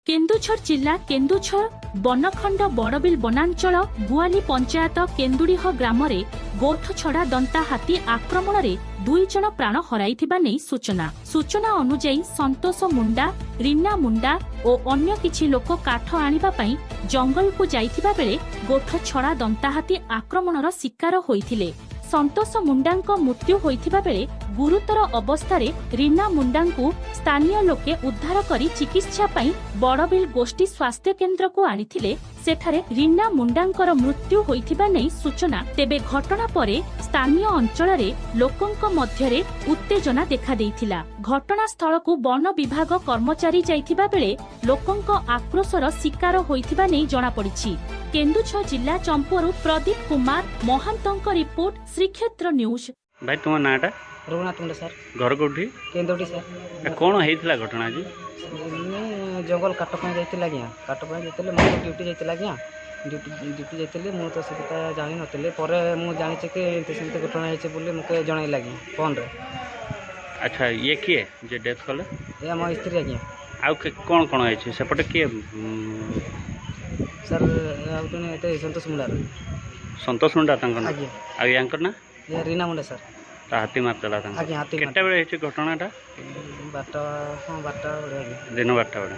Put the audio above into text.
केन्दुझर जिला केन्दुझर बनखंड बड़बिल वनांचल गुआली पंचायत केन्दुड़ीह ग्राम रे गोठ छड़ा दंता हाथी आक्रमण रे 2 जन प्राण हराइथिबा नै सूचना अनुଯାयी संतोष मुंडा रीना मुंडा और अन्य किछि लोक काठ आनिबा पई जंगल को जाइथिबा बेले गोठ छड़ा दंता हाथी आक्रमणर शिकार होइथिले। संतोष मुंडांको मृत्यु होइथिबा बेले गुरुतर अवस्था रीना मुंडांको स्थानीय लोके उद्धार करी चिकित्सा पई बड़बिल गोष्ठी स्वास्थ्य केन्द्र को आनिथिले। सेठारे रीना मुंडांकर मृत्यु होइथिबा नै सूचना। तेबे घटना परे स्थानीय अंचल रे लोकंक मध्यरे उत्तेजना देखा देइथिला। घटना स्थल को वन विभाग कर्मचारी जाइथिबा बेले लोकंक आक्रोशर शिकार होइथिबा नै जणा पड़िछि। केन्दुझर जिला चंपुरु प्रदीप कुमार महांतंक रिपोर्ट श्रीक्षेत्र न्यूज। भाई तुम नाटा रघुनाथ मुंडा सर घर कोठी केन्दुटी सर कौन होइथिला घटना जी जंगल काट पे जाइतिला गया काट पे जाइतिले मो ड्यूटी जाइतिला गया ड्यूटी जाइतिले मु तो से कथा जानि नथिले परे मु जानि छै कि सेंते घटना हेचे बोली मके जणाई लागि फोन रे। अच्छा ये किए जे डेथ कले ए हम स्त्री गया आ कौन कौन हेचे सेपटे किए सर आउटने एते संतोष मुंडा तांकर ना आ यांकर ना ये रीना मुंडा सर हाथी मारतला हाथी केटा बेले हेचे घटनाटा बाटा हां बाटा दिन 12 बड़ा